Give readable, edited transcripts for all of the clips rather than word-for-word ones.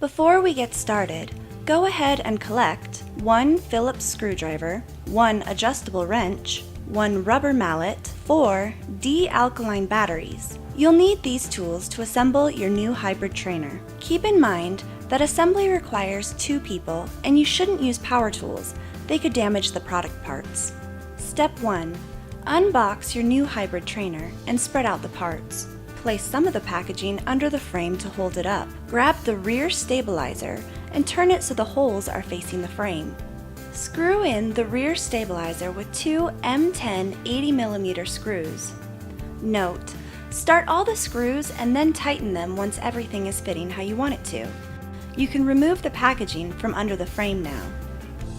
Before we get started, go ahead and collect 1 Phillips screwdriver, 1 adjustable wrench, 1 rubber mallet, 4 D-alkaline batteries. You'll need these tools to assemble your new hybrid trainer. Keep in mind that assembly requires 2 people and you shouldn't use power tools. They could damage the product parts. Step 1. Unbox your new hybrid trainer and spread out the parts. Place some of the packaging under the frame to hold it up. Grab the rear stabilizer and turn it so the holes are facing the frame. Screw in the rear stabilizer with 2 M10 80mm screws. Note: start all the screws and then tighten them once everything is fitting how you want it to. You can remove the packaging from under the frame now.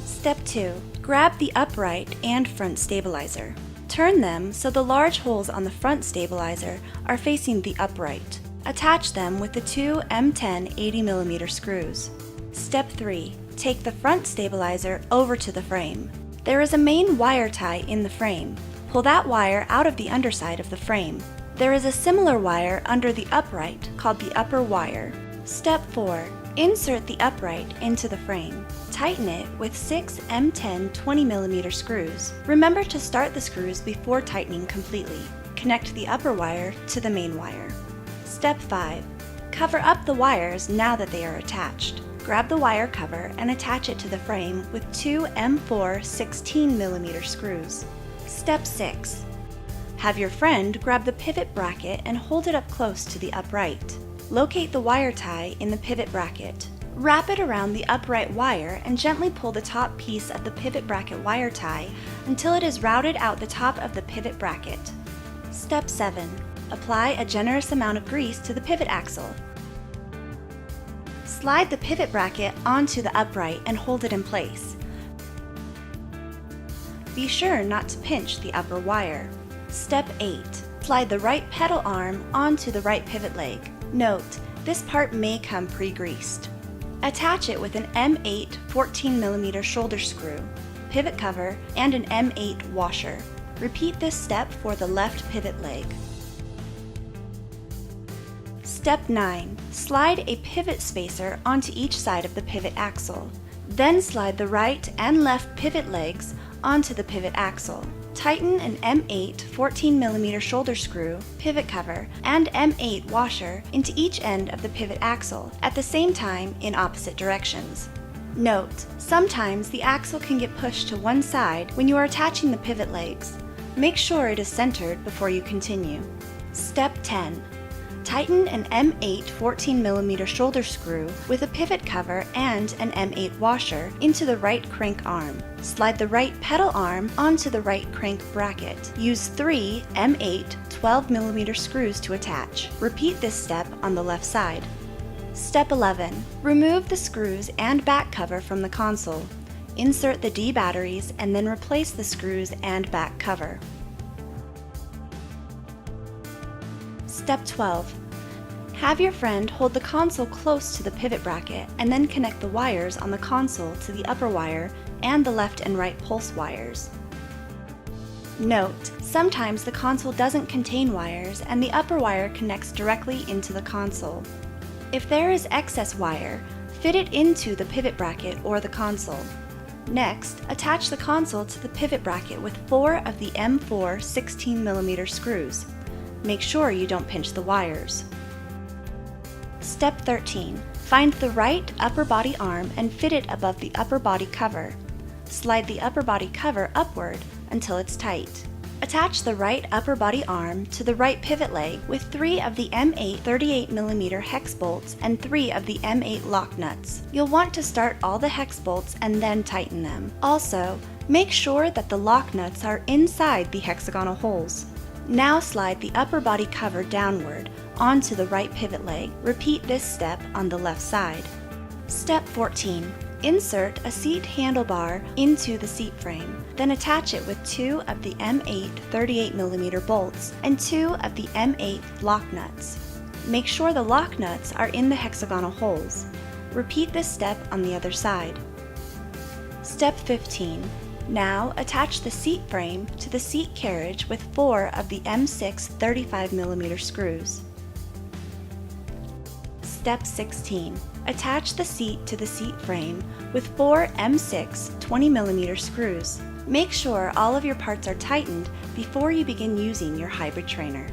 Step 2. Grab the upright and front stabilizer. Turn them so the large holes on the front stabilizer are facing the upright. Attach them with the 2 M10 80mm screws. Step 3. Take the front stabilizer over to the frame. There is a main wire tie in the frame. Pull that wire out of the underside of the frame. There is a similar wire under the upright called the upper wire. Step 4. Insert the upright into the frame. Tighten it with 6 M10 20mm screws. Remember to start the screws before tightening completely. Connect the upper wire to the main wire. Step 5. Cover up the wires now that they are attached. Grab the wire cover and attach it to the frame with 2 M4 16mm screws. Step 6. Have your friend grab the pivot bracket and hold it up close to the upright. Locate the wire tie in the pivot bracket. Wrap it around the upright wire and gently pull the top piece of the pivot bracket wire tie until it is routed out the top of the pivot bracket. Step 7. Apply a generous amount of grease to the pivot axle. Slide the pivot bracket onto the upright and hold it in place. Be sure not to pinch the upper wire. Step 8. Slide the right pedal arm onto the right pivot leg. Note: this part may come pre-greased. Attach it with an M8 14mm shoulder screw, pivot cover, and an M8 washer. Repeat this step for the left pivot leg. Step 9. Slide a pivot spacer onto each side of the pivot axle. Then slide the right and left pivot legs onto the pivot axle. Tighten an M8 14mm shoulder screw, pivot cover, and M8 washer into each end of the pivot axle at the same time in opposite directions. Note: sometimes the axle can get pushed to one side when you are attaching the pivot legs. Make sure it is centered before you continue. Step 10. Tighten an M8 14mm shoulder screw with a pivot cover and an M8 washer into the right crank arm. Slide the right pedal arm onto the right crank bracket. Use 3 M8 12mm screws to attach. Repeat this step on the left side. Step 11. Remove the screws and back cover from the console. Insert the D batteries and then replace the screws and back cover. Step 12. Have your friend hold the console close to the pivot bracket and then connect the wires on the console to the upper wire and the left and right pulse wires. Note: sometimes the console doesn't contain wires and the upper wire connects directly into the console. If there is excess wire, fit it into the pivot bracket or the console. Next, attach the console to the pivot bracket with 4 of the M4 16mm screws. Make sure you don't pinch the wires. Step 13. Find the right upper body arm and fit it above the upper body cover. Slide the upper body cover upward until it's tight. Attach the right upper body arm to the right pivot leg with 3 of the M8 38mm hex bolts and 3 of the M8 lock nuts. You'll want to start all the hex bolts and then tighten them. Also, make sure that the lock nuts are inside the hexagonal holes. Now slide the upper body cover downward onto the right pivot leg. Repeat this step on the left side. Step 14. Insert a seat handlebar into the seat frame, then attach it with 2 of the M8 38mm bolts and 2 of the M8 lock nuts. Make sure the lock nuts are in the hexagonal holes. Repeat this step on the other side. Step 15. Now attach the seat frame to the seat carriage with 4 of the M6 35mm screws. Step 16. Attach the seat to the seat frame with 4 M6 20mm screws. Make sure all of your parts are tightened before you begin using your hybrid trainer.